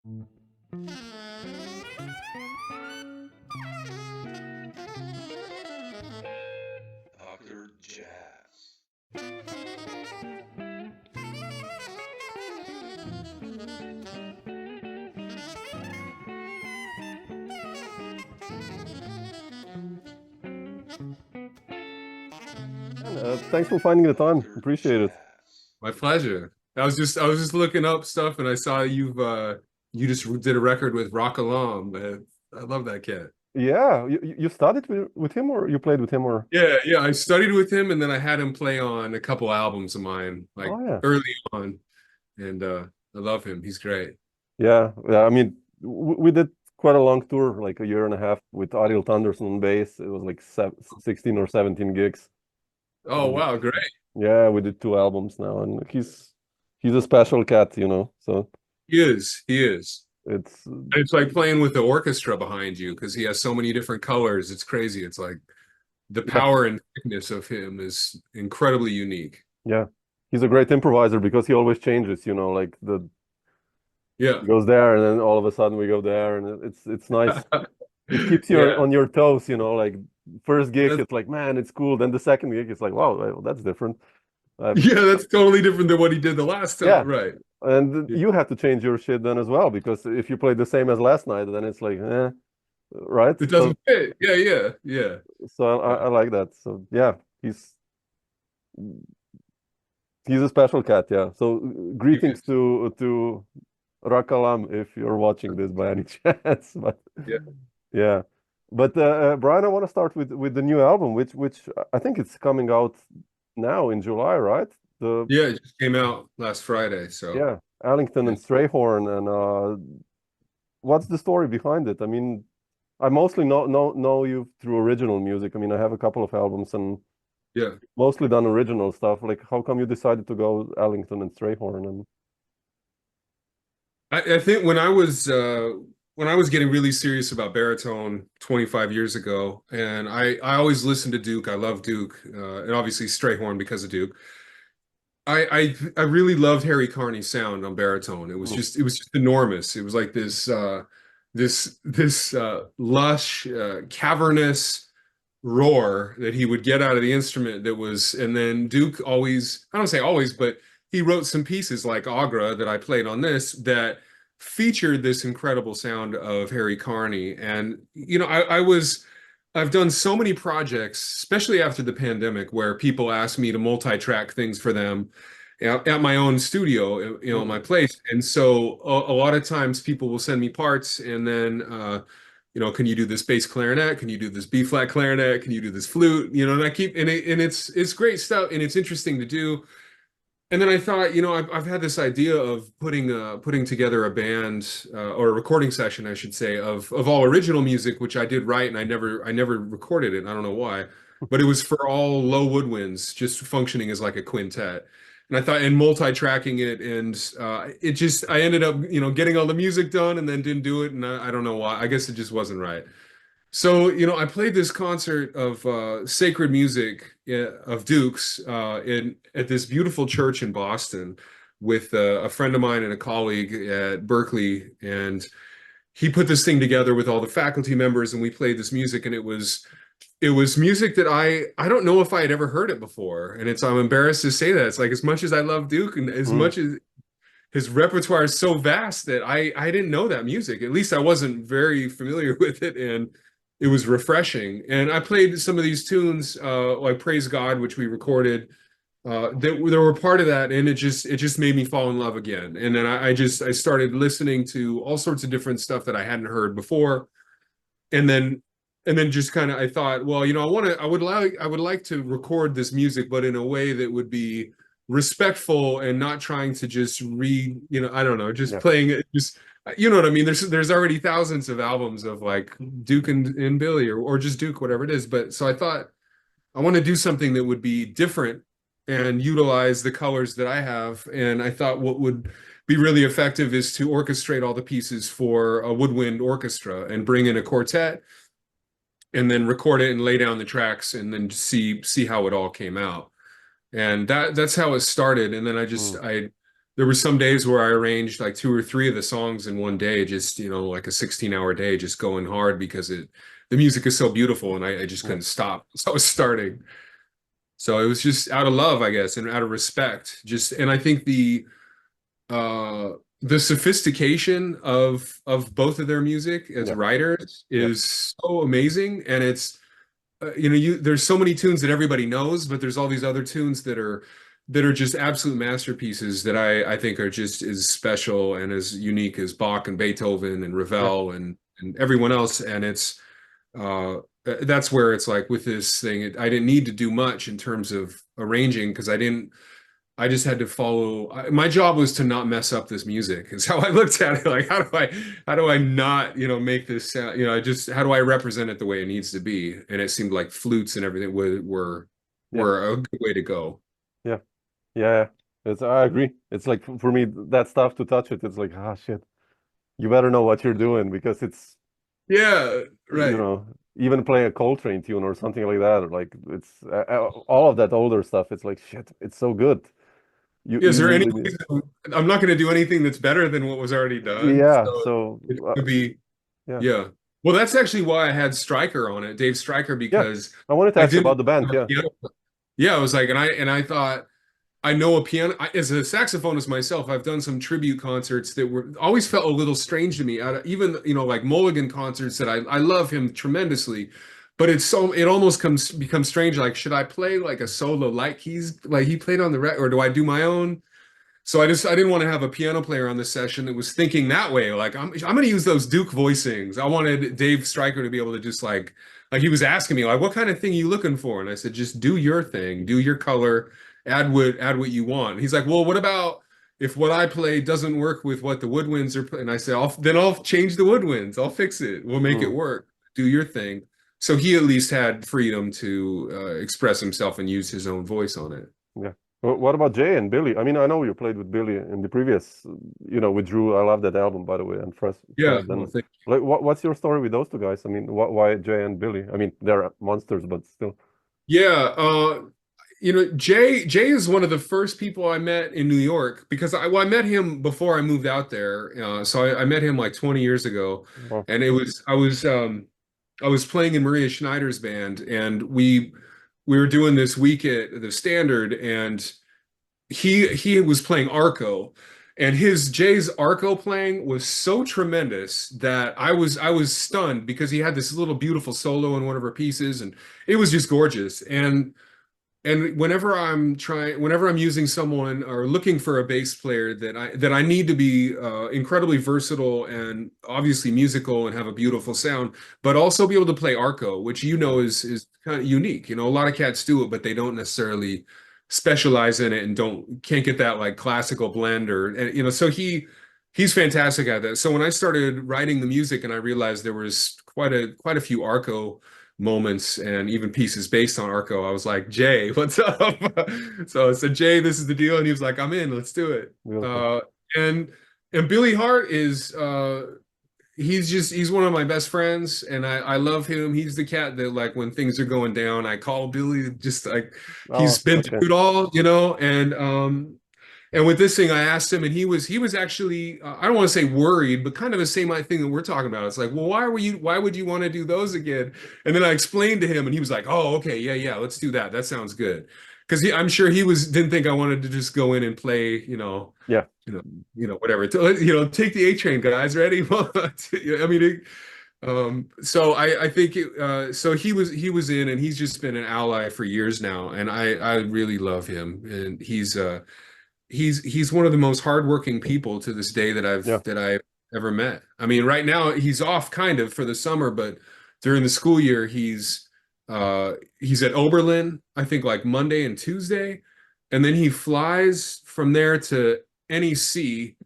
Dr. Jazz. Thanks for finding the time. Dr. Appreciate it. Jazz. My pleasure. I was just looking up stuff and I saw you just did a record with Rock Alarm. I love that cat. Yeah, you studied with him, or you played with him, or? Yeah. I studied with him and then I had him play on a couple albums of mine, like Oh yeah. early on. And I love him. He's great. Yeah. I mean, we did quite a long tour, like a year and a half, with Ariel Thunderson on bass. It was like 16 or 17 gigs. Oh wow, great. Yeah, we did 2 albums now, and he's a special cat, So He is. it's It's like playing with the orchestra behind you because he has so many different colors. It's crazy. It's like the yeah, power and thickness of him is incredibly unique. yeah. He's a great improviser because he always changes, like Yeah. he goes there and then all of a sudden we go there, and it's nice. It keeps you Yeah. on your toes, like first gig That's, it's like, man, it's cool. Then the second gig it's like, wow, well, that's different. yeah, that's totally different than what he did the last time. Yeah. Right. And Yeah. you have to change your shit then as well, because if you play the same as last night, then it's like, right? It doesn't fit. Yeah. So I like that. So yeah, he's a special cat, yeah. So greetings to Rakalam if you're watching this by any chance. But Yeah. yeah. But Brian, I want to start with the new album, which I think it's coming out now in July, right? Yeah, it just came out last Friday. So Yeah, Ellington and yeah. Strayhorn, and what's the story behind it? I mean, I mostly know you through original music. I mean, I have a couple of albums and Yeah. mostly done original stuff. Like, how come you decided to go Ellington and Strayhorn? And I think when I was getting really serious about baritone 25 years ago, and I always listened to Duke. I love Duke, and obviously Strayhorn because of Duke. I really loved Harry Carney's sound on baritone. It was just enormous. It was like this lush, cavernous roar that he would get out of the instrument that was, and then Duke always, I don't say always, but he wrote some pieces like Agra that I played on this that featured this incredible sound of Harry Carney. And I've done so many projects, especially after the pandemic, where people ask me to multi-track things for them at my own studio, my place. And so a lot of times people will send me parts and then, can you do this bass clarinet? Can you do this B flat clarinet? Can you do this flute? And it's great stuff and it's interesting to do. And then I thought, I've had this idea of putting together a band or a recording session, I should say, of all original music, which I did write, and I never recorded it. I don't know why, but it was for all low woodwinds, just functioning as like a quintet. And I thought, and multi-tracking it, and I ended up, getting all the music done, and then didn't do it, and I don't know why. I guess it just wasn't right. So, I played this concert of sacred music of Duke's at this beautiful church in Boston with a friend of mine and a colleague at Berkeley. And he put this thing together with all the faculty members, and we played this music, and it was music that I don't know if I had ever heard it before. And I'm embarrassed to say that. It's like, as much as I love Duke and as much as his repertoire is so vast, that I didn't know that music. At least I wasn't very familiar with it. And it was refreshing. And I played some of these tunes, like Praise God, which we recorded, that were part of that. And it just made me fall in love again. And then I started listening to all sorts of different stuff that I hadn't heard before. And then just kind of, I thought, well, I would like to record this music, but in a way that would be respectful and not trying to just read, I don't know, just playing it, just, you know what I mean? There's already thousands of albums of like Duke and Billy or just Duke, whatever it is. But so I thought I want to do something that would be different and utilize the colors that I have. And I thought what would be really effective is to orchestrate all the pieces for a woodwind orchestra and bring in a quartet and then record it and lay down the tracks and then see how it all came out. And that's how it started. And then the there were some days where I arranged like 2 or 3 of the songs in one day, just, you know, like a 16-hour day, just going hard because the music is so beautiful and I just couldn't stop. So I was starting. So it was just out of love, I guess, and out of respect. And I think the sophistication of both of their music as writers is so amazing. And it's, you know, there's so many tunes that everybody knows, but there's all these other tunes that are just absolute masterpieces that I think are just as special and as unique as Bach and Beethoven and Ravel and everyone else. And it's that's where it's like with this thing, I didn't need to do much in terms of arranging because I just had to follow. My job was to not mess up this music. Is how I looked at it. Like, how do I not, you know, make this sound, you know, how do I represent it the way it needs to be? And it seemed like flutes and everything were a good way to go. Yeah, I agree. It's like for me, that stuff to touch it, it's like, ah, shit. You better know what you're doing because it's, right. You know, even play a Coltrane tune or something like that, or like it's all of that older stuff. It's like, shit, it's so good. Is there any? I'm not going to do anything that's better than what was already done. Yeah, so it could be. Yeah. Well, that's actually why I had Stryker on it, Dave Stryker, because I wanted to ask you about the band. Yeah, I was like, and I thought. I know a piano, as a saxophonist myself, I've done some tribute concerts that always felt a little strange to me. Even, you know, like Mulligan concerts that I love him tremendously, but it almost becomes strange. Like, should I play like a solo like he played on the record, or do I do my own? So I didn't want to have a piano player on the session that was thinking that way. Like, I'm going to use those Duke voicings. I wanted Dave Stryker to be able to just like he was asking me, like, what kind of thing are you looking for? And I said, just do your thing, do your color. Add what you want. He's like, well, what about if what I play doesn't work with what the woodwinds are playing? And I said, I'll change the woodwinds. I'll fix it. We'll make it work. Do your thing. So he at least had freedom to express himself and use his own voice on it. Yeah. Well, what about Jay and Billy? I mean, I know you played with Billy in the previous, you know, with Drew. I love that album, by the way. And like, what's your story with those two guys? I mean, why Jay and Billy? I mean, they're monsters, but still. Yeah. You know, Jay is one of the first people I met in New York because I met him before I moved out there. So I met him like 20 years ago, and I was playing in Maria Schneider's band, and we were doing this week at the Standard, and he was playing arco, and Jay's arco playing was so tremendous that I was stunned because he had this little beautiful solo in one of her pieces, and it was just gorgeous. And whenever I'm using someone or looking for a bass player that I need to be incredibly versatile and obviously musical and have a beautiful sound, but also be able to play arco, which you know is kind of unique. You know, a lot of cats do it, but they don't necessarily specialize in it and can't get that like classical blend and you know. So he's fantastic at that. So when I started writing the music and I realized there was quite a few arco moments and even pieces based on arco, I was like, Jay, what's up? So I said, Jay, this is the deal, and he was like, I'm in, let's do it. And Billy Hart is he's one of my best friends, and I love him. He's the cat that, like, when things are going down, I call Billy, just like he's been through it all, you know. And with this thing, I asked him, and he was actually, I don't want to say worried, but kind of the same thing that we're talking about. It's like, well, why would you want to do those again? And then I explained to him, and he was like, oh, okay, yeah, let's do that. That sounds good. Because I'm sure he didn't think I wanted to just go in and play, you know, whatever. Take the A train, guys. Ready? I mean, so I think so he was in, and he's just been an ally for years now, and I really love him, and he's one of the most hardworking people to this day that I've ever met. I mean, right now he's off kind of for the summer, but during the school year he's at Oberlin, I think, like Monday and Tuesday, and then he flies from there to NEC,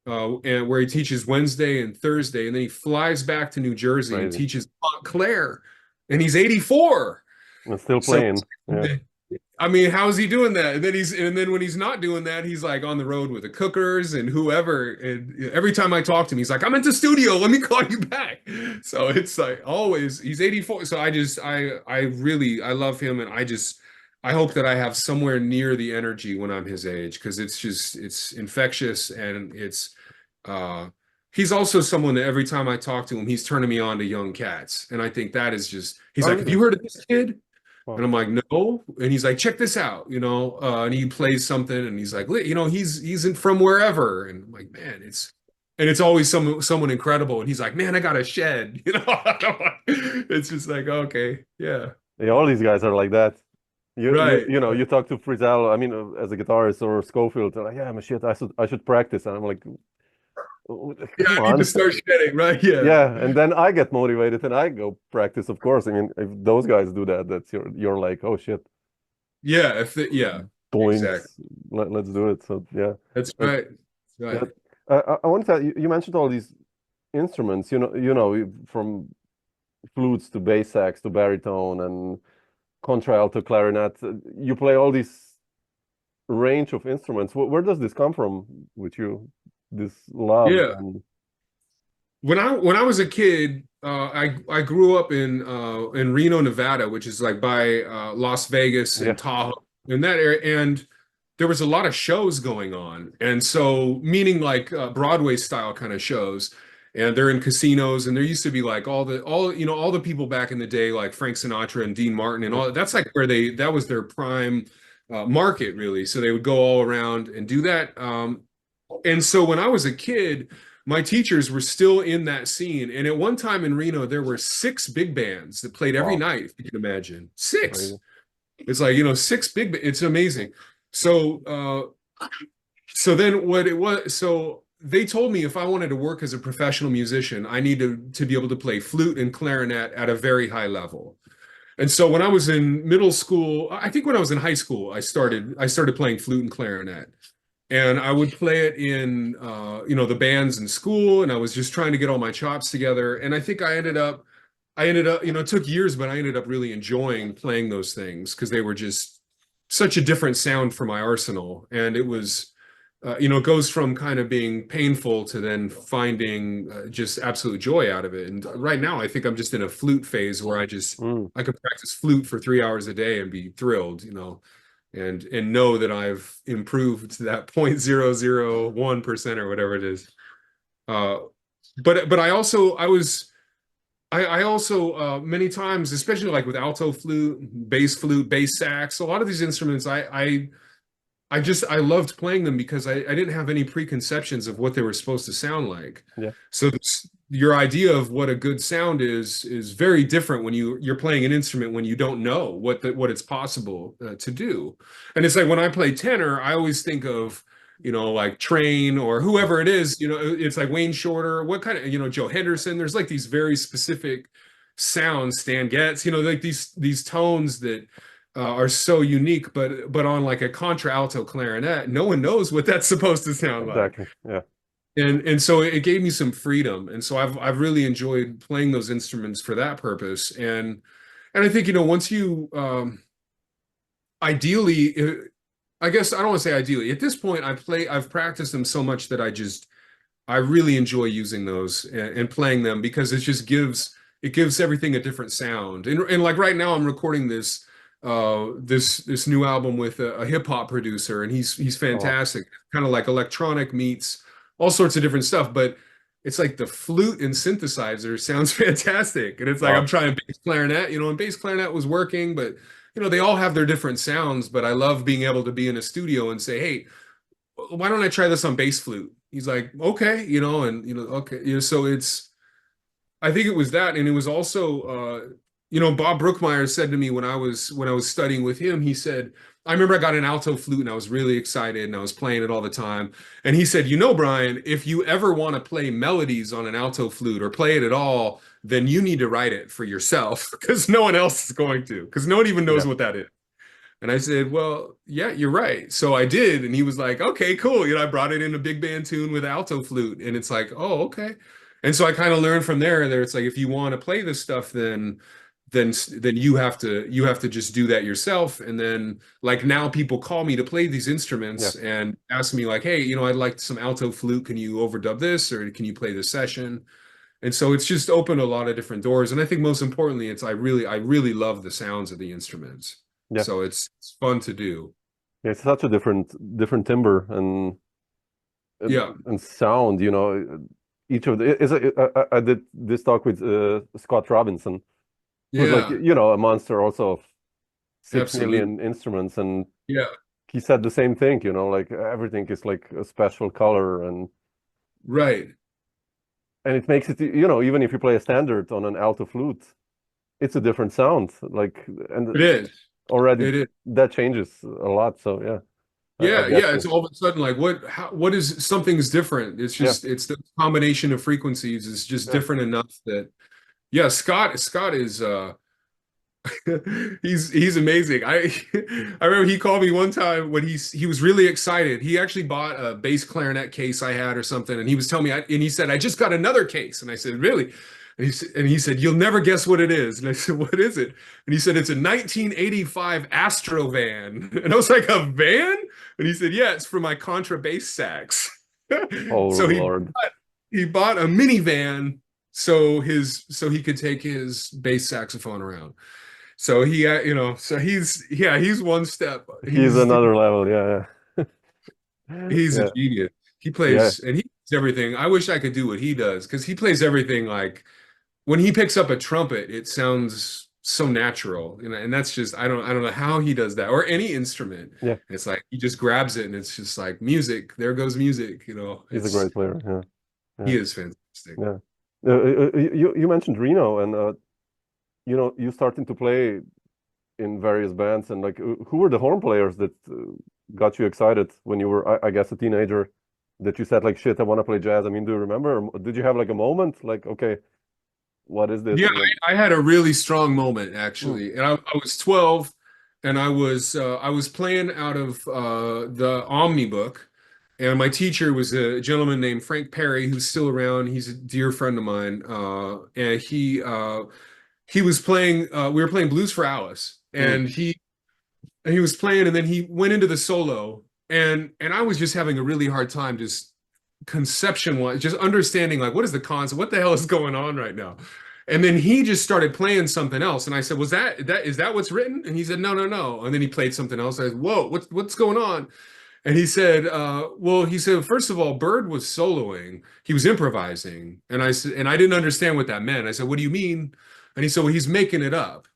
and where he teaches Wednesday and Thursday, and then he flies back to New Jersey and teaches Montclair, and he's 84 and still playing. I mean, how is he doing that? And then when he's not doing that, he's like on the road with the Cookers and whoever. And every time I talk to him, he's like, I'm at the studio, let me call you back. So it's like always, he's 84. So I really love him. And I hope that I have somewhere near the energy when I'm his age, because it's infectious, and he's also someone that every time I talk to him, he's turning me on to young cats. And I think that is just, he's like, have you heard of this kid? Wow. And I'm like, no. And he's like, check this out, and he plays something, and he's like, he's in from wherever. And I'm like, man, it's always someone incredible. And he's like, man, I got a shed, it's just like, okay, yeah. Yeah, all these guys are like that. Right. You talk to Frizzell, I mean, as a guitarist, or Schofield, they're like, yeah, man, shit, I should practice. And I'm like, yeah, I need to start shedding, right? Yeah. Yeah, and then I get motivated and I go practice, of course. I mean, if those guys do that, that's you're like, oh shit. Yeah, Points. Exactly. Let's do it. So yeah. That's right. That's right. Yeah. I wanted to, you mentioned all these instruments, from flutes to bass sax to baritone and contralto, clarinet. You play all these range of instruments. Where does this come from with you? This love? Yeah. When I was a kid, I grew up in Reno, Nevada, which is like by Las Vegas and Tahoe, in that area, and there was a lot of shows going on, and so meaning like Broadway style kind of shows. And they're in casinos, and there used to be like all the people back in the day, like Frank Sinatra and Dean Martin and all. That's like where that was their prime market, really. So they would go all around and do that. And so when I was a kid, my teachers were still in that scene. And at one time in Reno, there were 6 big bands that played every night, if you can imagine. 6. It's like, 6 big bands. It's amazing. So then what it was, so they told me if I wanted to work as a professional musician, I needed to be able to play flute and clarinet at a very high level. And so when I was in middle school, I think when I was in high school, I started playing flute and clarinet. And I would play it in, the bands in school, and I was just trying to get all my chops together. And I think I ended up, it took years, but I ended up really enjoying playing those things because they were just such a different sound for my arsenal. And it was, it goes from kind of being painful to then finding just absolute joy out of it. And right now, I think I'm just in a flute phase where I could practice flute for 3 hours a day and be thrilled, and know that I've improved to that 0.001% or whatever it is. But I also many times, especially like with alto flute, bass sax, a lot of these instruments, I loved playing them because I didn't have any preconceptions of what they were supposed to sound like. Yeah. So your idea of what a good sound is very different when you're playing an instrument when you don't know what it's possible to do. And it's like when I play tenor, I always think of, like Train or whoever it is, it's like Wayne Shorter, what kind of, Joe Henderson. There's like these very specific sounds, Stan Getz, like these tones that are so unique, but on like a contralto clarinet, no one knows what that's supposed to sound like. Exactly. Yeah. And so it gave me some freedom, and so I've really enjoyed playing those instruments for that purpose. And I think once you ideally, I guess I don't want to say ideally. At this point, I've practiced them so much that I really enjoy using those and playing them because it just gives everything a different sound. And like right now, I'm recording this new album with a hip hop producer, and he's fantastic. Kind of like electronic meets all sorts of different stuff, but it's like the flute and synthesizer sounds fantastic. And it's like I'm trying bass clarinet, and bass clarinet was working, but they all have their different sounds. But I love being able to be in a studio and say, hey, why don't I try this on bass flute? He's like, okay, okay, so I think it was that, and it was also Bob Brookmeyer said to me when I was studying with him, he said, I remember I got an alto flute and I was really excited and I was playing it all the time. And he said, Brian, if you ever want to play melodies on an alto flute or play it at all, then you need to write it for yourself because no one else is going to, because no one even knows what that is. And I said, well, yeah, you're right. So I did. And he was like, okay, cool. I brought it in a big band tune with alto flute. And it's like, oh, okay. And so I kind of learned from there. It's like, if you want to play this stuff, then you have to just do that yourself. And then like now people call me to play these instruments and ask me like, hey, I'd like some alto flute. Can you overdub this, or can you play this session? And so it's just opened a lot of different doors. And I think most importantly, I really love the sounds of the instruments. Yeah. So it's fun to do. Yeah, it's such a different timbre and sound, you know. Each of the I did this talk with Scott Robinson, who's like, you know, a monster also of 6 million instruments, and he said the same thing, you know, like everything is like a special color, and and it makes it, you know, even if you play a standard on an alto flute, it's a different sound, like, and it is already that changes a lot. So yeah. It's all of a sudden like what is something's different. It's just it's the combination of frequencies is just different enough that Scott is he's amazing. I remember he called me one time when he was really excited. He actually bought a bass clarinet case I had or something, and he was telling me, and he said, I just got another case. And I said, really? And he said, you'll never guess what it is. And I said, what is it? And he said, it's a 1985 Astro van. And I was like, a van? And he said, yeah, it's for my contrabass sax. Oh, so Lord. he bought a minivan so he could take his bass saxophone around. So he, you know, so he's one step. He's another level. Yeah. He's a genius. He plays and he does everything. I wish I could do what he does, because he plays everything. Like when he picks up a trumpet, it sounds so natural, and that's just I don't know how he does that, or any instrument. Yeah, it's like he just grabs it, and it's just like music. There goes music. You know, he's a great player. Yeah. He is fantastic. Yeah. You mentioned Reno, and you know, you starting to play in various bands, and like who were the horn players that got you excited when you were, I guess, a teenager, that you said like, shit, I want to play jazz? I mean, do you remember, or did you have like a moment like, okay, what is this? Yeah, I had a really strong moment actually. And I was 12, and I was playing out of the Omni book, and my teacher was a gentleman named Frank Perry, who's still around. He's a dear friend of mine, and he was playing. We were playing Blues for Alice, and he was playing, and then he went into the solo, and I was just having a really hard time just conception-wise, just understanding like what is the concept, what the hell is going on right now. And then he just started playing something else, and I said, is that what's written? And he said, no. And then he played something else. I said, whoa, what's going on? And he said, first of all, Bird was soloing, he was improvising. And I said, and I didn't understand what that meant. I said, what do you mean? And he said, well, he's making it up.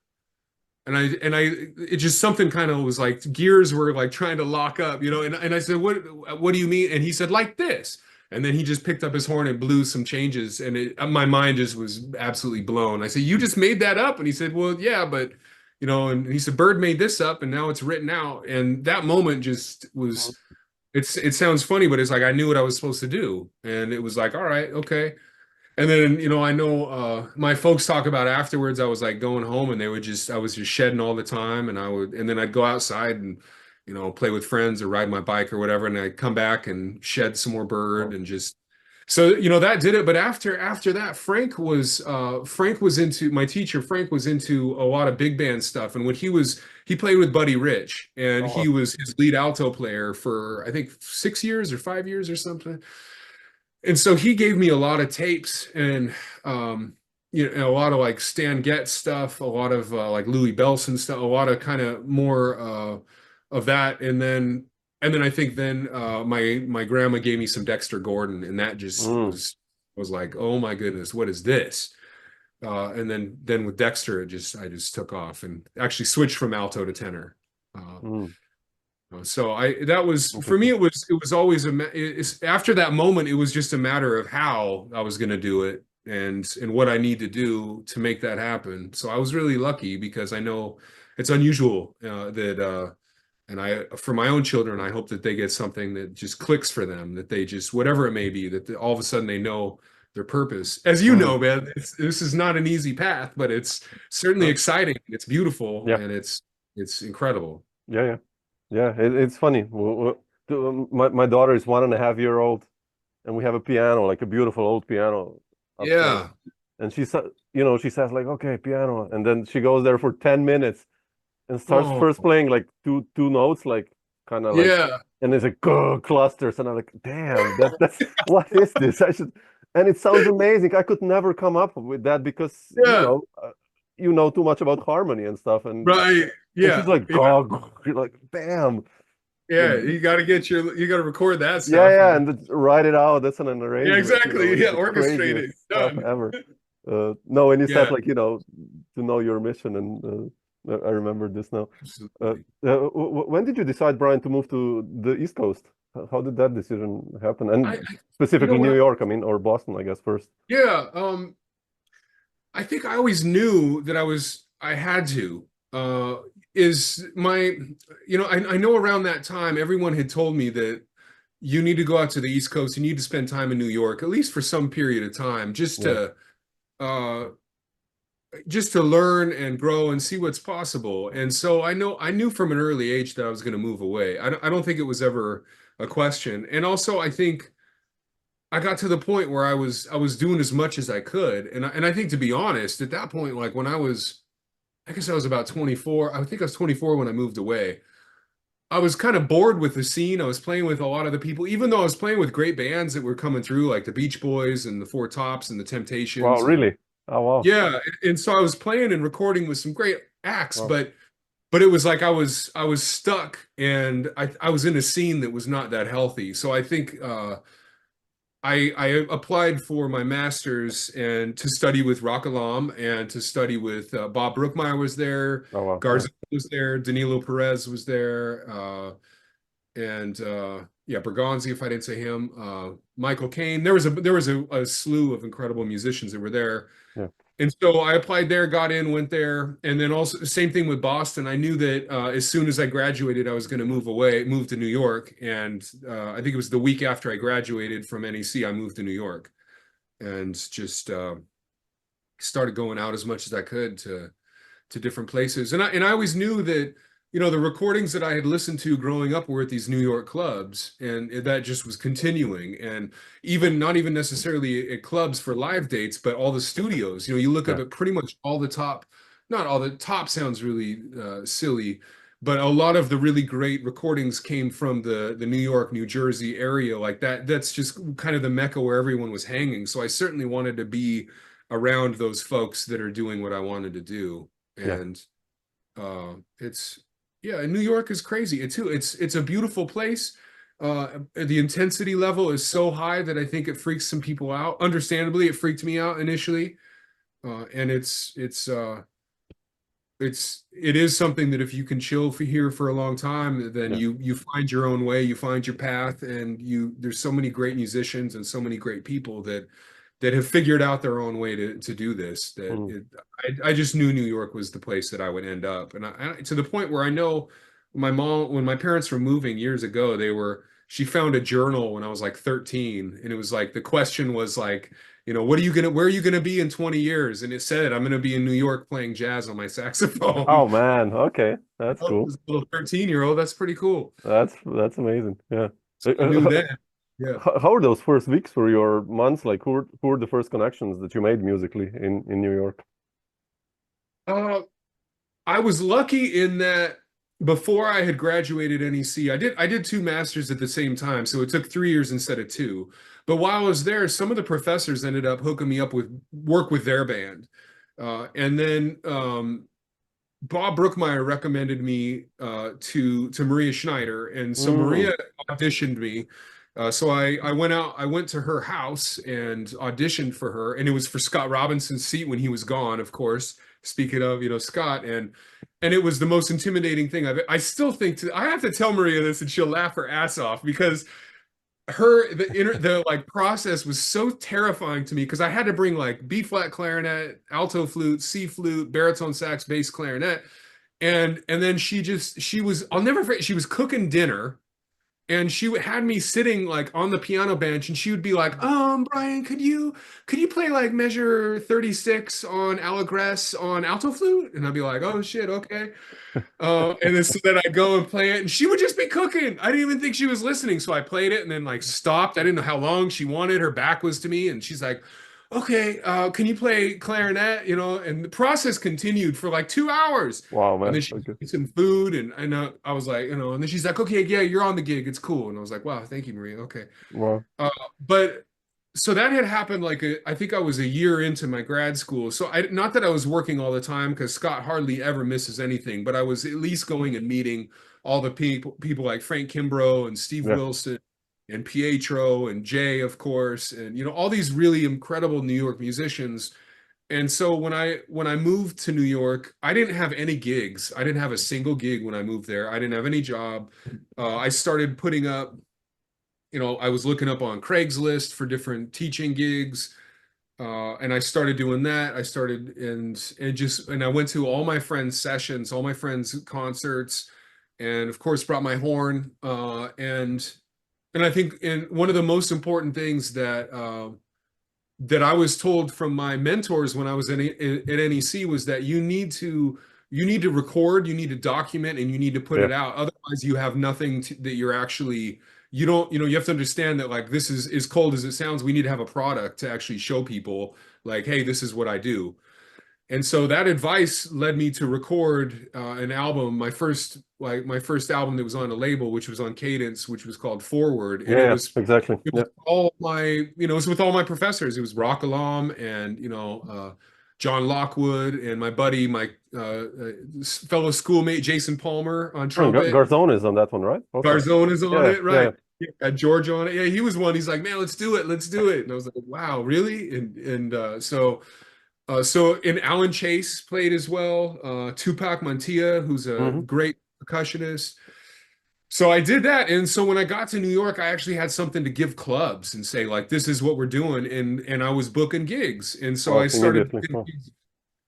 And it just something kind of was like gears were like trying to lock up, you know. And I said, what do you mean? And he said, like this. And then he just picked up his horn and blew some changes, and my mind just was absolutely blown. I said, you just made that up? And he said, well, yeah, but you know. And he said, Bird made this up, and now it's written out. And that moment just was, it sounds funny, but it's like I knew what I was supposed to do, and it was like, all right, okay. And then, you know, I know my folks talk about afterwards, I was like going home, and I was just shedding all the time, and then I'd go outside and, you know, play with friends or ride my bike or whatever, and I'd come back and shed some more Bird, and just, so, you know, that did it. But after that, Frank was into, my teacher, Frank was into a lot of big band stuff. And when he played with Buddy Rich, and he was his lead alto player for, I think, 6 years or 5 years or something. And so he gave me a lot of tapes, and you know, a lot of like Stan Getz stuff, a lot of like Louis Bellson stuff, a lot of kind of more of that. And then I think my grandma gave me some Dexter Gordon, and that just was like, oh my goodness, what is this? And then with Dexter, I just took off and actually switched from alto to tenor. So that was, for me, it was always after that moment, it was just a matter of how I was going to do it, and what I need to do to make that happen. So I was really lucky, because I know it's unusual and for my own children, I hope that they get something that just clicks for them, that they just, whatever it may be, that all of a sudden they know their purpose. As you know, man, this is not an easy path, but it's certainly exciting. It's beautiful, and it's incredible. Yeah, it's funny. My daughter is 1.5-year-old, and we have a piano, like a beautiful old piano. Yeah. And she says like, okay, piano. And then she goes there for 10 minutes and starts first playing like two notes, like kind of like, and it's like clusters. And I'm like, damn, that's what is this? And it sounds amazing. I could never come up with that, because, you know, you know too much about harmony and stuff, and right, and she's like, oh, you're like, damn. Yeah, you got to record that Yeah, stuff. yeah, and write it out. That's an arrangement. Yeah, exactly. You know, Yeah, the orchestrate it. stuff Done. ever. No, and you Yeah. said like, you know, to know your mission, and I remember this now. When did you decide, Brian, to move to the East Coast? How did that decision happen? And specifically New York, I mean, or Boston, I guess, first. Yeah, I think I always knew that I had to. Is my, you know, I know around that time everyone had told me that you need to go out to the East Coast, you need to spend time in New York, at least for some period of time, just to learn and grow and see what's possible. And so I knew from an early age that I was going to move away. I don't think it was ever a question. And also I think I got to the point where I was doing as much as I could. And I think, to be honest, at that point, like when I guess I was about 24. I think I was 24 when I moved away. I was kind of bored with the scene. I was playing with a lot of the people, even though I was playing with great bands that were coming through, like the Beach Boys and the Four Tops and the Temptations. Wow, really? Oh, wow. Yeah. And so I was playing and recording with some great acts, but it was like I was stuck, and I was in a scene that was not that healthy. So I think I applied for my master's and to study with Rock Alam and to study with Bob Brookmeyer was there, Garzone was there, Danilo Perez was there, and Bergonzi, if I didn't say him, Michael Caine. There was a slew of incredible musicians that were there. Yeah. And so I applied there, got in, went there. And then also the same thing with Boston. I knew that as soon as I graduated, I was going to move to New York. And I think it was the week after I graduated from NEC, I moved to New York and just started going out as much as I could to different places. And I always knew that, you know, the recordings that I had listened to growing up were at these New York clubs, and that just was continuing. And not even necessarily at clubs for live dates, but all the studios. You know, you look up at pretty much all the top, not all the top sounds really silly, but a lot of the really great recordings came from the New York, New Jersey area like that. That's just kind of the mecca where everyone was hanging. So I certainly wanted to be around those folks that are doing what I wanted to do. And and New York is crazy. It's a beautiful place. The intensity level is so high that I think it freaks some people out. Understandably, it freaked me out initially. And it is something that if you can chill here for a long time, then you find your own way, you find your path, and there's so many great musicians and so many great people that have figured out their own way to do this. I just knew New York was the place that I would end up. And I to the point where I know my mom, when my parents were moving years ago, she found a journal when I was like 13. And it was like, the question was like, you know, where are you going to be in 20 years? And it said, I'm going to be in New York playing jazz on my saxophone. Oh man. Okay. That's cool. As a little 13-year-old. That's pretty cool. That's amazing. Yeah. So I knew that. Yeah. How were those first weeks for your months? Like, who were the first connections that you made musically in New York? I was lucky in that before I had graduated NEC, I did 2 masters at the same time, so it took 3 years instead of 2. But while I was there, some of the professors ended up hooking me up with work with their band, and then Bob Brookmeyer recommended me to Maria Schneider, and so Maria auditioned me. So I went to her house and auditioned for her, and it was for Scott Robinson's seat when he was gone, of course. Speaking of, you know, Scott, and it was the most intimidating thing I still think I have to tell Maria this, and she'll laugh her ass off, because the like process was so terrifying to me, because I had to bring like B flat clarinet, alto flute, C flute, baritone sax, bass clarinet, and then I'll never forget, she was cooking dinner. And she had me sitting like on the piano bench, and she would be like, Brian, could you play like measure 36 on Allegresse on alto flute? And I'd be like, oh shit, okay. And then so then I'd go and play it, and she would just be cooking. I didn't even think she was listening. So I played it and then like stopped. I didn't know how long she wanted. Her back was to me, and she's like, okay, can you play clarinet? You know, and the process continued for like 2 hours. Wow, man. And then she ate some food, and I was like, you know, and then she's like, okay, yeah, you're on the gig, it's cool. And I was like, wow, thank you, Maria. Okay. Wow. But so that had happened like I think I was a year into my grad school. So not that I was working all the time, because Scott hardly ever misses anything, but I was at least going and meeting all the people like Frank Kimbrough and Steve Yeah. Wilson and Pietro and Jay, of course, and all these really incredible New York musicians. And so when I moved to New York, I didn't have any gigs. I didn't have a single gig when I moved there. I didn't have any job. I started putting up, I was looking up on Craigslist for different teaching gigs, and I started doing that. I started and I went to all my friends' sessions, all my friends' concerts, and of course brought my horn. And I think one of the most important things that I was told from my mentors when I was at NEC was that you need to record, you need to document, and you need to put it out. Otherwise, you have nothing that you're actually. You don't, you have to understand that, like, this is as cold as it sounds. We need to have a product to actually show people, like, hey, this is what I do. And so that advice led me to record an album, my first album that was on a label, which was on Cadence, which was called Forward. And it was exactly. It was all my, it was with all my professors. It was Rock Alam and John Lockwood and my buddy, my fellow schoolmate Jason Palmer on trumpet. Garzone is on that one, right? Okay. Garzone is on it, right? Had George on it. Yeah, he was one. He's like, man, let's do it. And I was like, wow, really? And so Alan Chase played as well. Tupac Mantilla, who's a great percussionist. So I did that. And so when I got to New York, I actually had something to give clubs and say, like, this is what we're doing. And I was booking gigs. And so I started.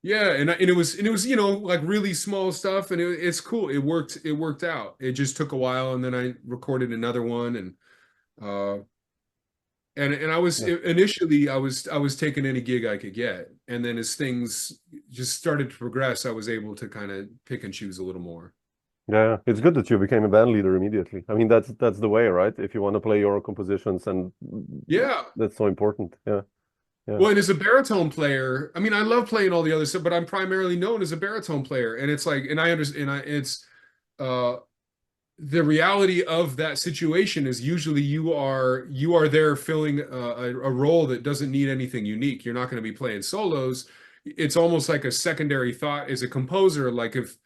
Yeah, and it was like really small stuff, and it's cool. It worked out. It just took a while, and then I recorded another one, and I was initially I was taking any gig I could get, and then as things just started to progress, I was able to kind of pick and choose a little more. Yeah, it's good that you became a band leader immediately. I mean, that's the way, right? If you want to play your compositions, and that's so important. Yeah. Well, and as a baritone player, I mean, I love playing all the other stuff, but I'm primarily known as a baritone player. And it's like, and I understand, it's the reality of that situation is usually you are there filling a role that doesn't need anything unique. You're not going to be playing solos. It's almost like a secondary thought as a composer. Like if,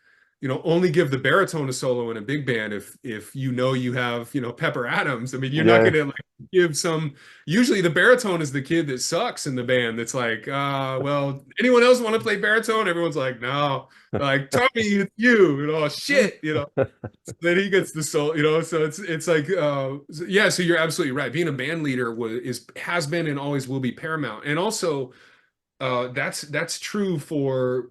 only give the baritone a solo in a big band if you have, Pepper Adams. I mean, you're not going to give some. Usually the baritone is the kid that sucks in the band. That's like, well, anyone else want to play baritone? Everyone's like, no. Like, Tommy, you, shit, So then he gets the solo, So it's like, yeah. So you're absolutely right. Being a band leader has been and always will be paramount. And also, that's true for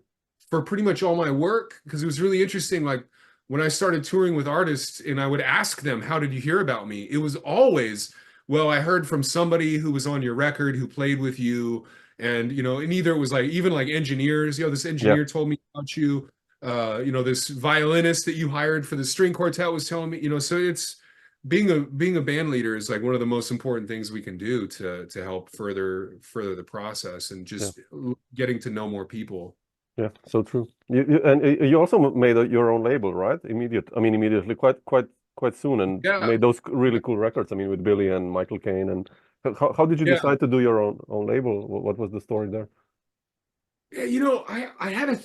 pretty much all my work, because it was really interesting. Like when I started touring with artists and I would ask them, how did you hear about me? It was always, well, I heard from somebody who was on your record, who played with you. And, and either it was like, even like engineers, this engineer told me about you, this violinist that you hired for the string quartet was telling me, so it's being a band leader is like one of the most important things we can do to help further the process and just getting to know more people. Yeah, so true. You also made your own label, right? Immediately, quite soon, and made those really cool records. I mean, with Billy and Michael Caine. And how did you decide to do your own label? What was the story there? Yeah, I had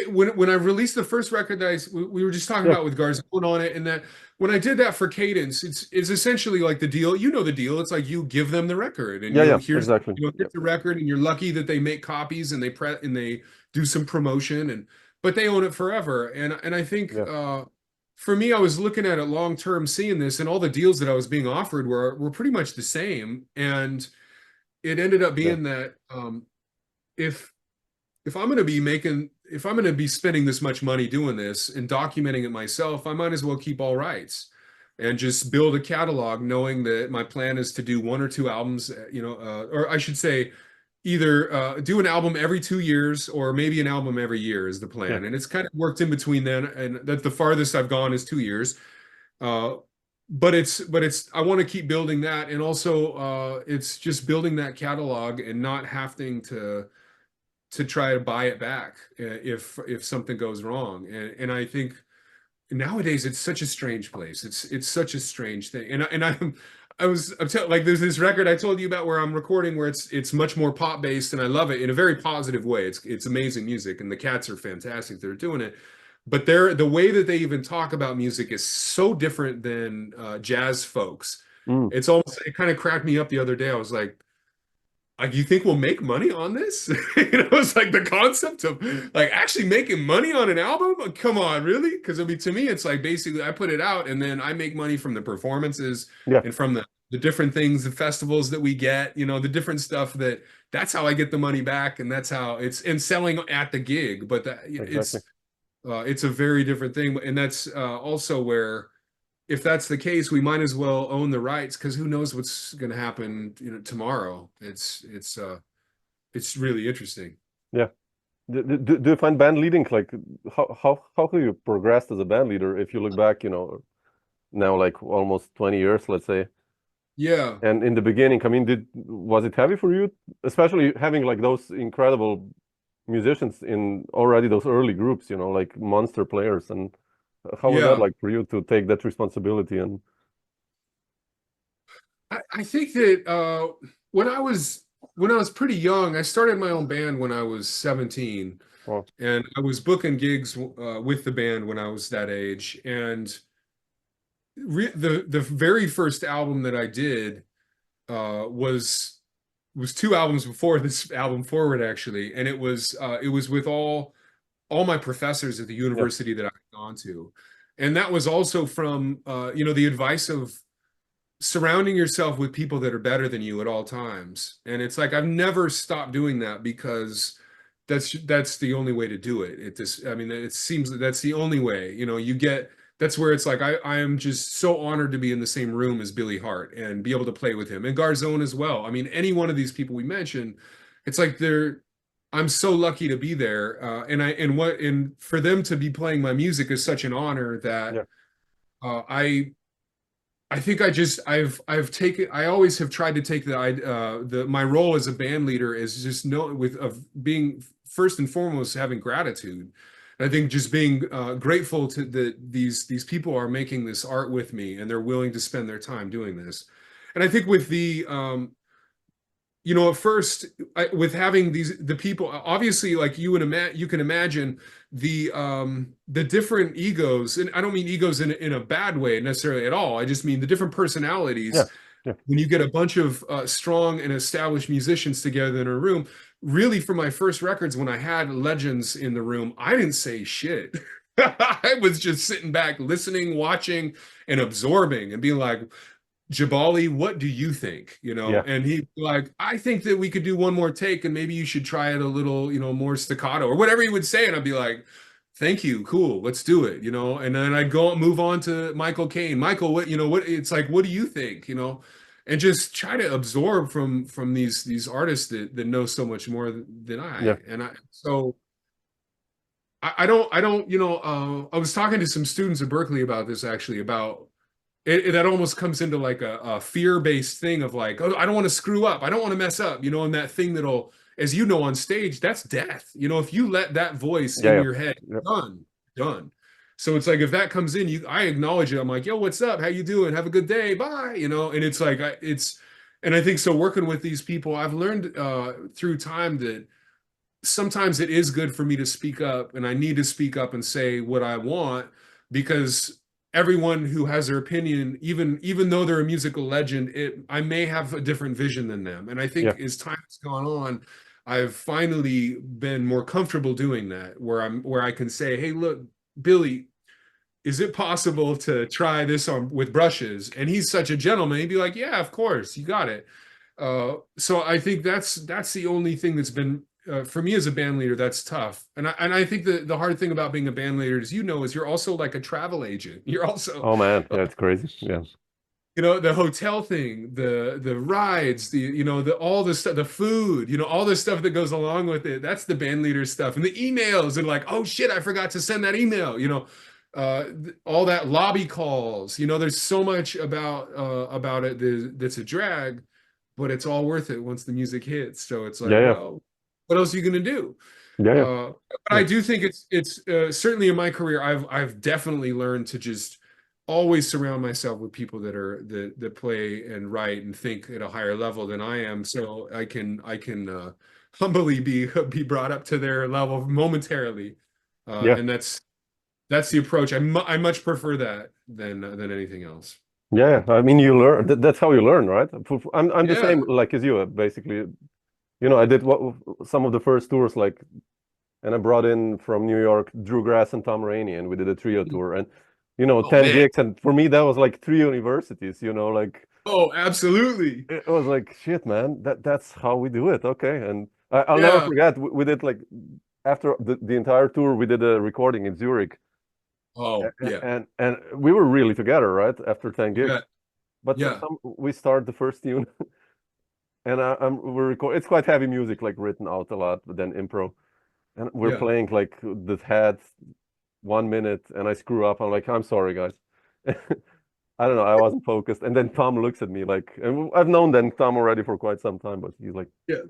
when I released the first record that we were just talking about with Garzone on it, and that when I did that for Cadence, it's essentially like the deal. You know the deal. It's like you give them the record, and here's exactly. Get the record, and you're lucky that they make copies and they do some promotion, but they own it forever. And I think for me, I was looking at it long term, seeing this, and all the deals that I was being offered were pretty much the same, and it ended up being that if I'm going to be spending this much money doing this and documenting it myself, I might as well keep all rights and just build a catalog, knowing that my plan is to do 1 or 2 albums, or I should say either do an album every 2 years or maybe an album every year is the plan. And it's kind of worked in between then. And that the farthest I've gone is 2 years. But I want to keep building that. And also it's just building that catalog and not having to try to buy it back if something goes wrong. And I think nowadays it's such a strange place. It's such a strange thing. And like there's this record I told you about where I'm recording where it's much more pop based, and I love it in a very positive way. It's amazing music, and the cats are fantastic that are doing it. But the way that they even talk about music is so different than jazz folks. It's almost, it kind of cracked me up the other day. I was like, you think we'll make money on this? It's like the concept of like actually making money on an album. Come on, really? Because I mean, to me, it's like basically I put it out and then I make money from the performances and from the different things, the festivals that we get, the different stuff that's how I get the money back, and that's how it's in selling at the gig. But it's a very different thing, and that's also where, if that's the case, we might as well own the rights, because who knows what's going to happen, tomorrow. It's really interesting. Yeah. Do you find band leading, like how have you progressed as a band leader if you look back, now like almost 20 years, let's say? Yeah. And in the beginning, I mean, was it heavy for you, especially having like those incredible musicians in already those early groups, like monster players? And how was that like for you to take that responsibility? And I think that when I was pretty young, I started my own band when I was 17. Wow. And I was booking gigs with the band when I was that age. And the very first album that I did was 2 albums before this album forward, actually, and it was with all my professors at the university that I've gone to, and that was also from the advice of surrounding yourself with people that are better than you at all times. And it's like I've never stopped doing that, because that's the only way to do it. It seems that that's the only way. That's where it's like I am just so honored to be in the same room as Billy Hart and be able to play with him, and Garzone as well. I mean, any one of these people we mentioned, it's like I'm so lucky to be there, and for them to be playing my music is such an honor that I think I always have tried to take my role as a band leader is just being first and foremost having gratitude. And I think just being grateful to these people are making this art with me, and they're willing to spend their time doing this. And I think with at first, with having the people, obviously, like you can imagine the different egos, and I don't mean egos in a bad way necessarily at all. I just mean the different personalities. When you get a bunch of strong and established musicians together in a room. Really, for my first records, when I had legends in the room, I didn't say shit. I was just sitting back, listening, watching, and absorbing, and being like, Jabali, what do you think? And he'd be like, I think that we could do one more take, and maybe you should try it a little, more staccato, or whatever he would say. And I'd be like, thank you, cool, let's do it, And then I'd move on to Michael Caine. Michael, what it's like, what do you think? And just try to absorb from these artists that know so much more than I. And I don't I was talking to some students at Berkeley about this, actually, about it. That almost comes into like a fear-based thing of like, oh, I don't want to screw up, I don't want to mess up, and that thing that'll, as on stage, that's death. If you let that voice in your head, done. So it's like, if that comes in, I acknowledge it. I'm like, yo, what's up? How you doing? Have a good day. Bye. And it's like, and I think so working with these people, I've learned through time that sometimes it is good for me to speak up, and I need to speak up and say what I want, because everyone who has their opinion, even though they're a musical legend, I may have a different vision than them. And I think as time has gone on, I've finally been more comfortable doing that, where I can say, hey, look, Billy, is it possible to try this on with brushes? And he's such a gentleman. He'd be like, yeah, of course, you got it. So I think that's the only thing that's been for me as a band leader, that's tough. And I think the hard thing about being a band leader is you're also like a travel agent. You're also, oh man, yeah, it's crazy. Yeah. The hotel thing, the rides, all the stuff, the food, all the stuff that goes along with it. That's the band leader stuff. And the emails, and like, oh shit, I forgot to send that email, all that lobby calls, there's so much about it that's a drag, but it's all worth it once the music hits. So it's like, well, what else are you going to do? But I do think it's certainly in my career, I've definitely learned to just always surround myself with people that play and write and think at a higher level than I am, so I can humbly be brought up to their level momentarily, and that's the approach. I much prefer that than anything else. Yeah, I mean, you learn. That's how you learn, right? I'm the same like as you, basically. You know, I did some of the first tours, like, and I brought in from New York Drew Grass and Tom Rainey, and we did a trio tour, and 10 gigs, and for me that was like 3 universities. Like. Oh, absolutely. It was like, shit, man. That's how we do it. Okay, and I'll never forget. We did, like, after the entire tour, we did a recording in Zurich. Oh, yeah. And we were really together, right? After 10 gigs. Yeah. But we start the first tune, and we're recording. It's quite heavy music, like written out a lot, but then improv. And we're playing like the head 1 minute, and I screw up. I'm like, I'm sorry, guys. I don't know. I wasn't focused. And then Tom looks at me like, and I've known then Tom already for quite some time, but he's like, yeah,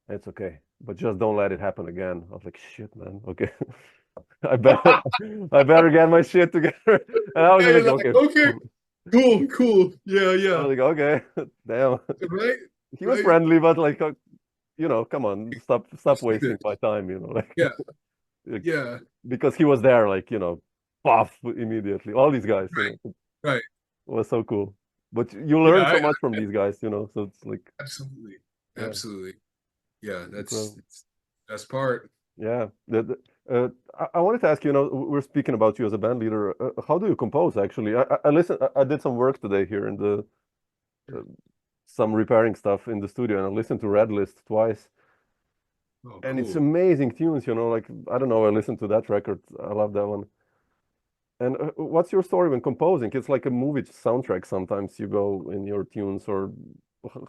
it's okay, but just don't let it happen again. I was like, shit, man. Okay. I better get my shit together. And I was like, okay, cool. Yeah. I was like, okay, damn. Right. He was friendly, but like, come on, stop wasting my time, like. Yeah. Because he was there, like, puff immediately. All these guys, right. It was so cool. But you learn so much from these guys, so it's like. Absolutely. Yeah, that's best part. Yeah. I wanted to ask you, we're speaking about you as a band leader. How do you compose, actually? I did some work today here in the some repairing stuff in the studio, and I listened to Red List twice. Oh, and cool. It's amazing tunes, like, I don't know, I listened to that record. I love that one. And what's your story when composing? It's like a movie soundtrack. Sometimes you go in your tunes, or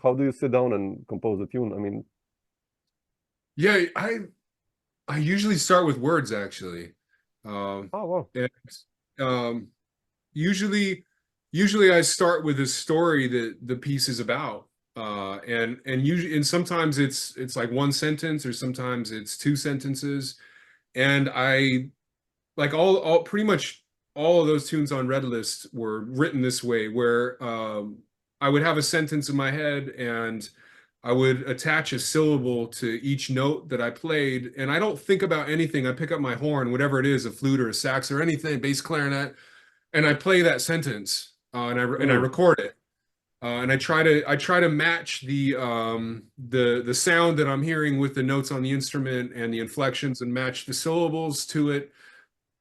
how do you sit down and compose a tune? I mean, yeah, I usually start with words, actually. Oh, wow. And usually I start with a story that the piece is about. And sometimes it's like one sentence, or sometimes it's 2 sentences. And I like all pretty much all of those tunes on Red List were written this way, where I would have a sentence in my head, and I would attach a syllable to each note that I played, and I don't think about anything. I pick up my horn, whatever it is, a flute or a sax or anything, bass clarinet, and I play that sentence, and I record it, and I try to match the sound that I'm hearing with the notes on the instrument and the inflections, and match the syllables to it.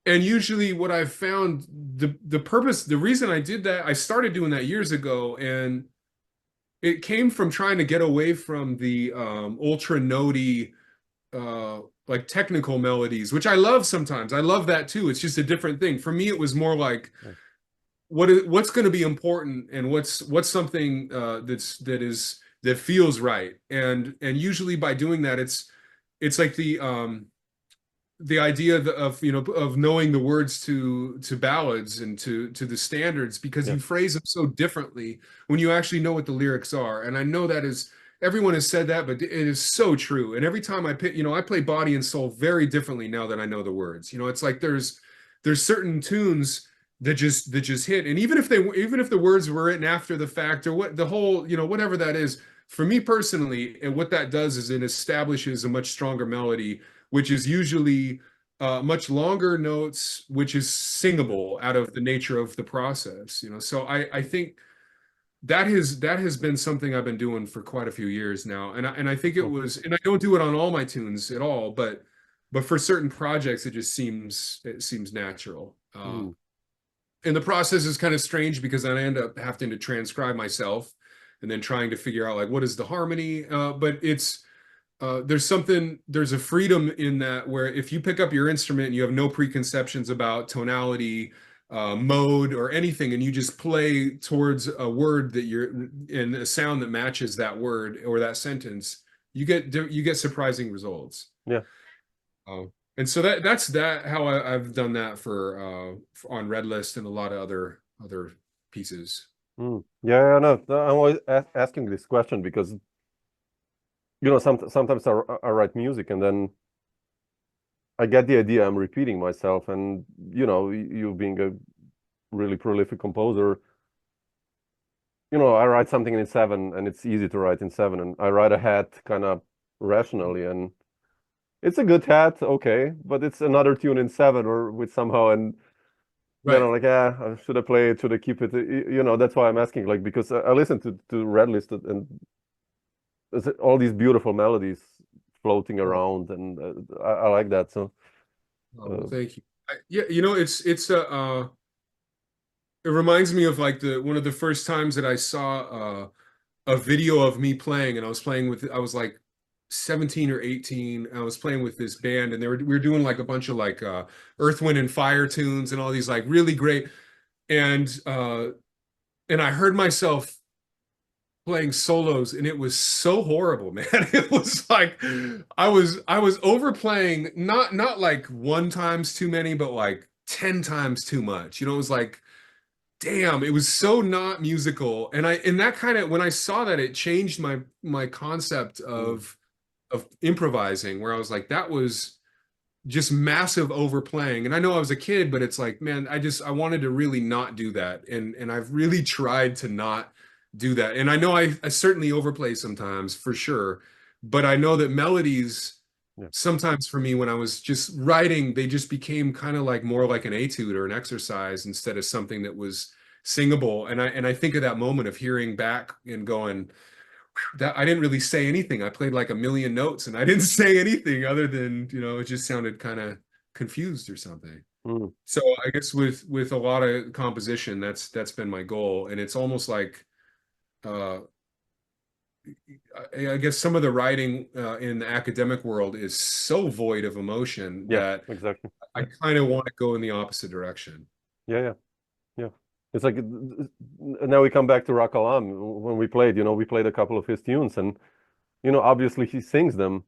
And usually what I've found, the reason I did that, I started doing that years ago, and it came from trying to get away from the ultra notey, like technical melodies, which I love sometimes. I love that too. It's just a different thing. For me, it was more like, what's going to be important, and what's something that feels right. And usually by doing that, it's like the idea of knowing the words to ballads and to the standards, because you phrase them so differently when you actually know what the lyrics are. And I know everyone has said that, but it is so true. And every time I play Body and Soul very differently now that I know the words. It's like there's certain tunes that just hit. And even if the words were written after the fact, or what the whole, whatever that is, for me personally, and what that does is it establishes a much stronger melody, which is usually much longer notes, which is singable out of the nature of the process. So I think that has been something I've been doing for quite a few years now, and I think it was, and I don't do it on all my tunes at all, but for certain projects, it seems natural. And the process is kind of strange, because then I end up having to transcribe myself, and then trying to figure out, like, what is the harmony, but it's. There's a freedom in that, where if you pick up your instrument and you have no preconceptions about tonality, mode, or anything, and you just play towards a word in a sound that matches that word or that sentence, you get surprising results. Yeah. And so that's how I've done that for on Red List and a lot of other pieces. Yeah, no, I'm always asking this question because sometimes I write music, and then I get the idea, I'm repeating myself, and you being a really prolific composer, you know, I write something in 7 and it's easy to write in 7, and I write a hat kind of rationally, and it's a good hat, okay, but it's another tune in 7 or with somehow, and then I'm like, yeah, should I play it? Should I keep it? You know, that's why I'm asking, like, because I listen to Red List, and there's all these beautiful melodies floating around, and I like that. So, thank you. Yeah, you know, it reminds me of like one of the first times that I saw a video of me playing, and I was like 17 or 18. I was playing with this band, and we were doing like a bunch of like Earth, Wind and Fire tunes and all these like really great, and I heard myself playing solos, and it was so horrible, man. It was like I was overplaying, not like 1 times too many, but like 10 times too much. You know, it was like, damn, it was so not musical. And that kind of, when I saw that, it changed my concept of improvising, where I was like, that was just massive overplaying. And I know I was a kid, but it's like, man, I wanted to really not do that. And I've really tried to not do that. And I know I certainly overplay sometimes, for sure. But I know that melodies, sometimes for me, when I was just writing, they just became kind of like more like an etude or an exercise instead of something that was singable. And I think of that moment of hearing back and going, that I didn't really say anything. I played like a million notes and I didn't say anything other than, you know, it just sounded kind of confused or something. So I guess with a lot of composition, that's been my goal. And it's almost like, I guess some of the writing in the academic world is so void of emotion that exactly. I kind of want to go in the opposite direction. Yeah. It's like, now we come back to Rock Alam. When we played, you know, we played a couple of his tunes, and, you know, obviously he sings them.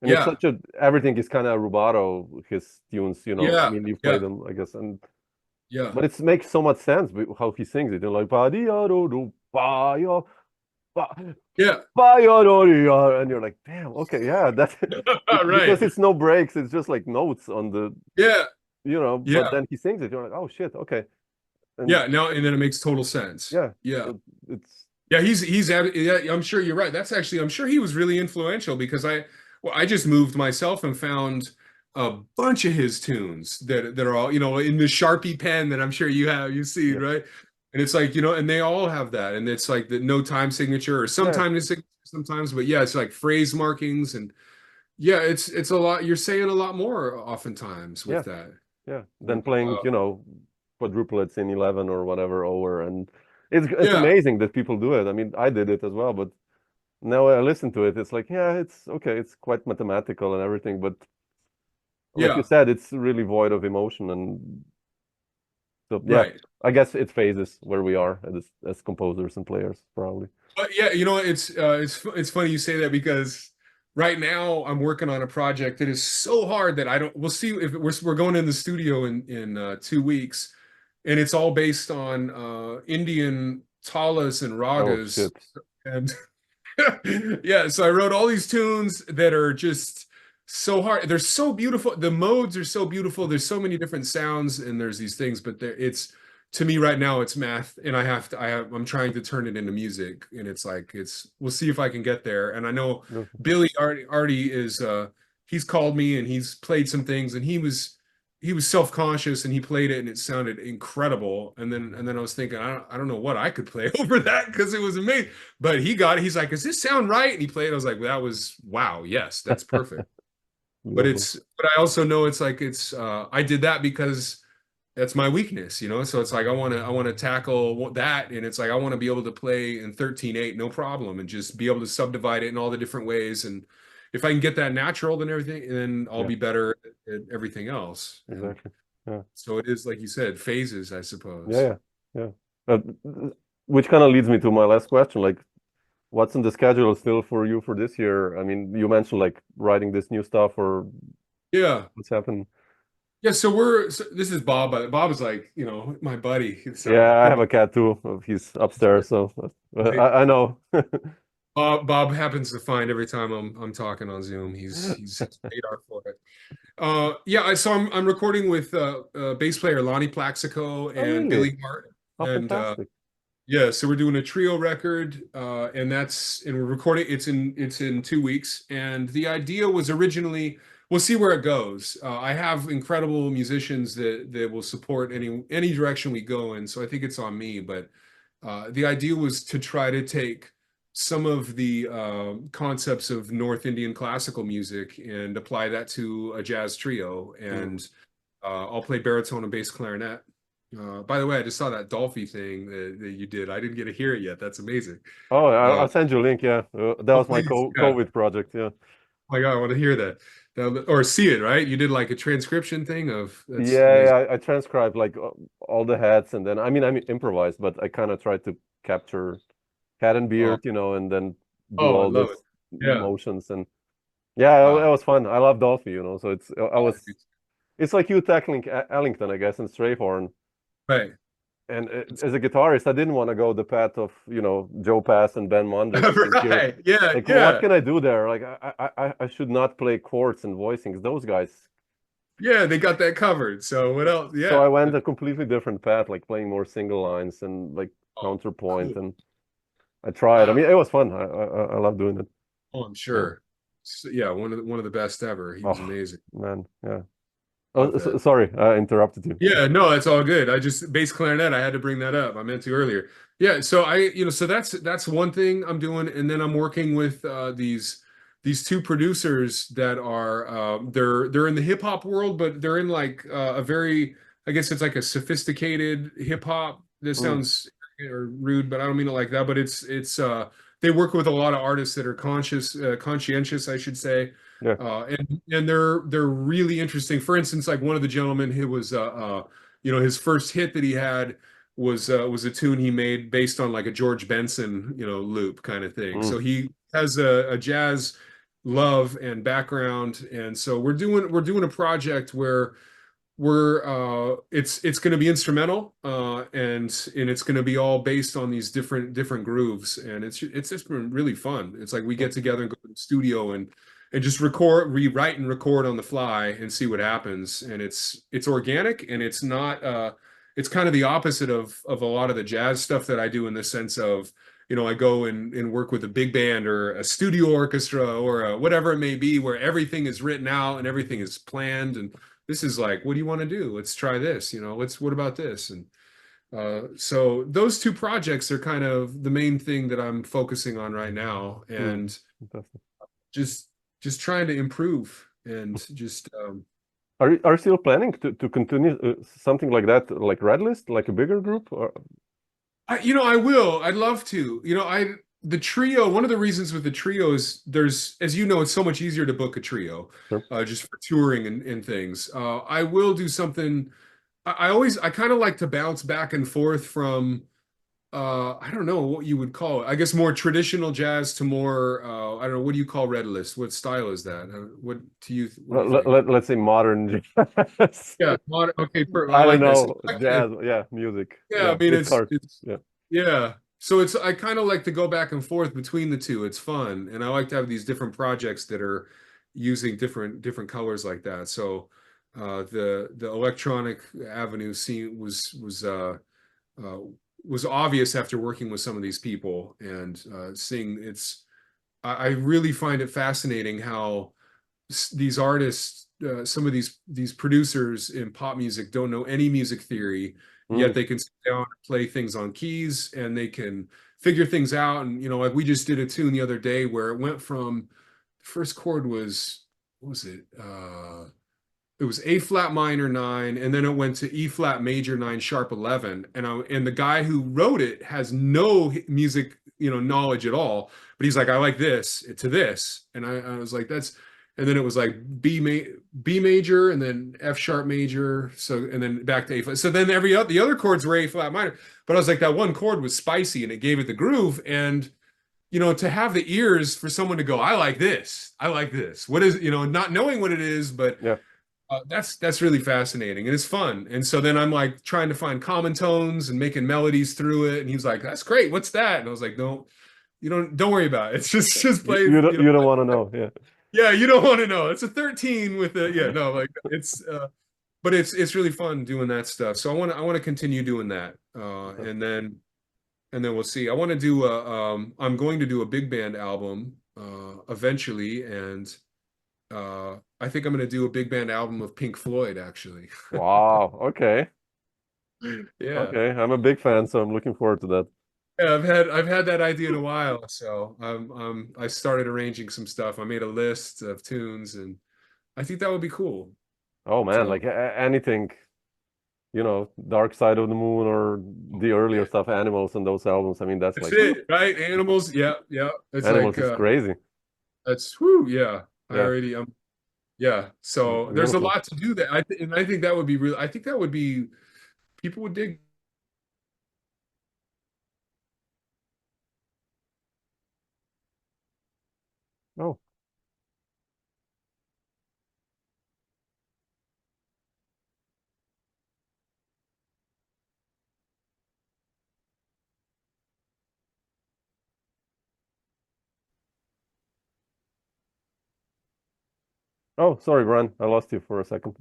And it's such everything is kind of rubato, his tunes, you know. I mean, you play them, I guess, and but it makes so much sense how he sings it. You know, like, and you're like, damn, okay, that's right. Because it's no breaks, it's just like notes on the you know, but then he sings it, you're like, oh shit, okay. And and then it makes total sense. I'm sure you're right. That's actually, I'm sure he was really influential, because I just moved myself and found a bunch of his tunes that are all, you know, in the Sharpie pen that I'm sure you've seen, right? And it's like, you know, and they all have that, and it's like the no time signature, or sometimes sometimes, but it's like phrase markings, and it's a lot. You're saying a lot more oftentimes with that. Than playing, you know, quadruplets in 11 or whatever over, and it's amazing that people do it. I mean, I did it as well, but now I listen to it, it's like, it's okay, it's quite mathematical and everything, but like you said, it's really void of emotion. And so I guess it phases where we are as composers and players, probably. But you know, it's funny you say that, because right now I'm working on a project that is so hard that we'll see if we're going in the studio in 2 weeks, and it's all based on Indian talas and ragas. And so I wrote all these tunes that are just so hard. They're so beautiful. The modes are so beautiful. There's so many different sounds, and there's these things, but to me right now it's math, and I'm trying to turn it into music, and it's like, we'll see if I can get there. And I know Billy already is he's called me, and he's played some things, and he was self-conscious, and he played it, and it sounded incredible. And then I was thinking, I don't know what I could play over that, because it was amazing. But he's like, does this sound right? And he played it. I was like, that was, wow, yes, that's perfect. But I also know it's like, I did that because that's my weakness, you know? So it's like, I want to tackle that. And it's like, I want to be able to play in 13/8, no problem, and just be able to subdivide it in all the different ways. And if I can get that natural, then I'll be better at everything else. Exactly. So it is, like you said, phases, I suppose. Which kind of leads me to my last question. Like, what's in the schedule still for you for this year? I mean, you mentioned like writing this new stuff, or what's happened? So this is Bob. Bob is like, you know, my buddy. So, I have a cat too. He's upstairs, so I know. Bob happens to find every time I'm talking on Zoom. He's radar for it. Yeah, so I'm recording with bass player Lonnie Plaxico and really? Billy Hart. Oh, And fantastic. yeah, so we're doing a trio record, and we're recording. It's in 2 weeks, and the idea was originally we'll see where it goes. I have incredible musicians that will support any direction we go in, so I think it's on me. But the idea was to try to take some of the concepts of North Indian classical music and apply that to a jazz trio, and I'll play baritone and bass clarinet. By the way, I just saw that Dolphy thing that you did. I didn't get to hear it yet. That's amazing. Oh, I'll send you a link. Yeah, that was my please, yeah. COVID project. Yeah. Oh my God, I want to hear that. Or see it, right? You did like a transcription thing of. That's Yeah, I transcribed like all the heads, and then I improvised, but I kind of tried to capture head and beard, and then do all I love this it. Yeah. motions, and yeah, it was fun. I love Dolphy, so it's like you tackling Ellington, I guess, and Strayhorn. Right. And as a guitarist, I didn't want to go the path of Joe Pass and Ben Mondrian. Right. Yeah. Like, yeah. what can I do there? Like, I should not play chords and voicings. Those guys. Yeah, they got that covered. So what else? Yeah. So I went a completely different path, like playing more single lines and like counterpoint, cool. and I tried. I mean, it was fun. I love doing it. Oh, I'm sure. So, yeah, one of the best ever. He was amazing. Man, yeah. Oh, sorry, I interrupted you. Yeah, no, that's all good. Bass clarinet, I had to bring that up. I meant to earlier. Yeah, so so that's one thing I'm doing, and then I'm working with these two producers that are they're in the hip hop world, but they're in like a very, I guess it's like a sophisticated hip hop. This sounds rude, but I don't mean it like that. But it's they work with a lot of artists that are conscientious, I should say. Yeah. And they're really interesting. For instance, like one of the gentlemen who was his first hit that he had was a tune he made based on like a George Benson loop kind of thing. So he has a jazz love and background, and so we're doing a project where it's going to be instrumental, and it's going to be all based on these different grooves, and it's just been really fun. It's like we get together and go to the studio and just rewrite and record on the fly and see what happens. And it's organic, and it's not it's kind of the opposite of a lot of the jazz stuff that I do, in the sense of I go and work with a big band or a studio orchestra or whatever it may be, where everything is written out and everything is planned. And this is like, what do you want to do? Let's try this. What about this? And so those two projects are kind of the main thing that I'm focusing on right now, and just trying to improve, and just Are you still planning to continue something like that, like Red List, like a bigger group? Or I will. I'd love to. The trio, one of the reasons with the trio is as it's so much easier to book a trio, just for touring and things. I will do something. I kind of like to bounce back and forth from, I don't know what you would call it. I guess more traditional jazz to more, I don't know, what do you call Red List? What style is that? What do you let's say modern jazz. Yeah, modern. Okay, I don't know, jazz. Yeah, music. Yeah, I mean it's yeah. So I kind of like to go back and forth between the two. It's fun, and I like to have these different projects that are using different colors like that. So the electronic avenue scene was obvious after working with some of these people and seeing I really find it fascinating how these artists, some of these producers in pop music don't know any music theory, yet they can sit down and play things on keys, and they can figure things out. And like we just did a tune the other day where it went from, the first chord was, what was it? It was A flat minor 9, and then it went to E flat major 9 sharp 11. And the guy who wrote it has no music knowledge at all, but he's like, I like this to this, and I was like, that's. And then it was like B major, and then F sharp major, and then back to A flat. So then the other chords were A flat minor, but I was like, that one chord was spicy and it gave it the groove. And to have the ears for someone to go, I like this. What is not knowing what it is, but yeah. That's really fascinating, and it's fun. And so then I'm like trying to find common tones and making melodies through it. And he's like, "That's great. What's that?" And I was like, "No, don't worry about it. It's just play." You don't want to know. Yeah. Yeah, you don't want to know. It's a 13 with a no, like it's but it's really fun doing that stuff. So I want to continue doing that. And then we'll see. I want to do I'm going to do a big band album eventually, and I think I'm going to do a big band album of Pink Floyd actually. Wow. Okay. Yeah. Okay. I'm a big fan, so I'm looking forward to that. Yeah, I've had that idea in a while, so I started arranging some stuff. I made a list of tunes, and I think that would be cool. Oh man, So, like anything, Dark Side of the Moon or the earlier stuff, Animals and those albums. I mean, that's like it, right? Animals, yeah. It's Animals like is crazy. that's whoo, yeah. I Yeah. already yeah. So there's a Beautiful. lot to do that. And I think that would be real. I think that would be people would dig. Oh. Oh, sorry, Brian. I lost you for a second.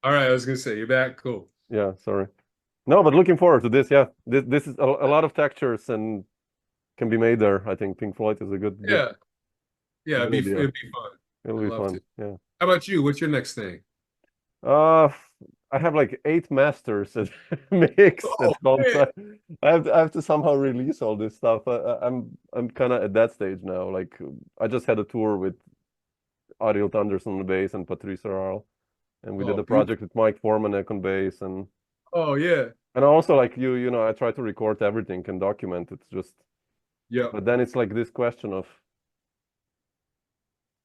All right, I was gonna say you're back. Cool. Yeah, sorry. No, but looking forward to this. Yeah, this is a lot of textures and can be made there. I think Pink Floyd is a good Yeah, good idea. it'd be fun. It'll I'd be love fun. to. Yeah. How about you? What's your next thing? I have like 8 masters mixed Oh, at home. man. I have to somehow release all this stuff. I'm kind of at that stage now. Like I just had a tour with Ariel Thunderson on the bass and Patrice Arl, and we did a project with Mike Formanek on bass, and yeah. and also like I try to record everything and document it. Just but then it's like this question of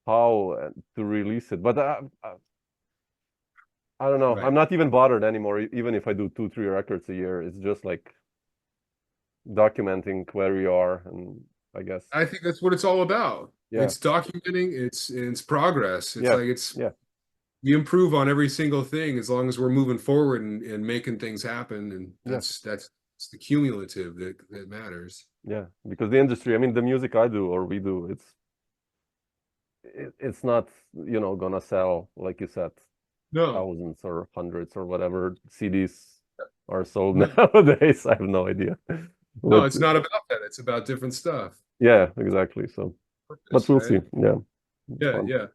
how to release it. But I don't know. Right. I'm not even bothered anymore. Even if I do 2-3 records a year, it's just like documenting where we are, and I guess I think that's what it's all about. Yeah. It's documenting. It's progress. It's like we improve on every single thing as long as we're moving forward and making things happen. And that's it's the cumulative that matters. Yeah, because the industry, I mean, the music I do or we do, it's not gonna sell, like you said, thousands or hundreds or whatever CDs are sold nowadays. I have no idea. No, it's not about that. It's about different stuff. Yeah, exactly. So, but we'll see. Yeah. Yeah.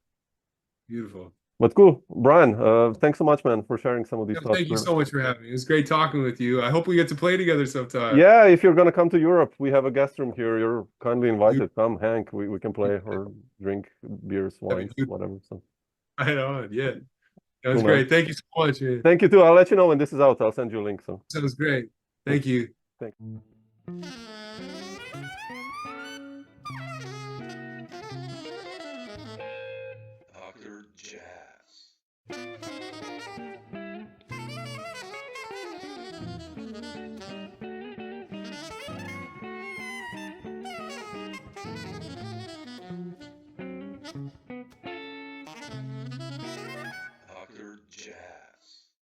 Beautiful. But cool, Brian. Thanks so much, man, for sharing some of these stuff. Thank you so much for having me. It was great talking with you. I hope we get to play together sometime. Yeah, if you're gonna come to Europe, we have a guest room here. You're kindly invited. Come, Hank. We can play or drink beers, wines, whatever. So. Right on. Yeah. That was great. Thank you so much, man. Thank you too. I'll let you know when this is out. I'll send you a link. So. Sounds great. Thank you. Thanks. Dr. Jazz.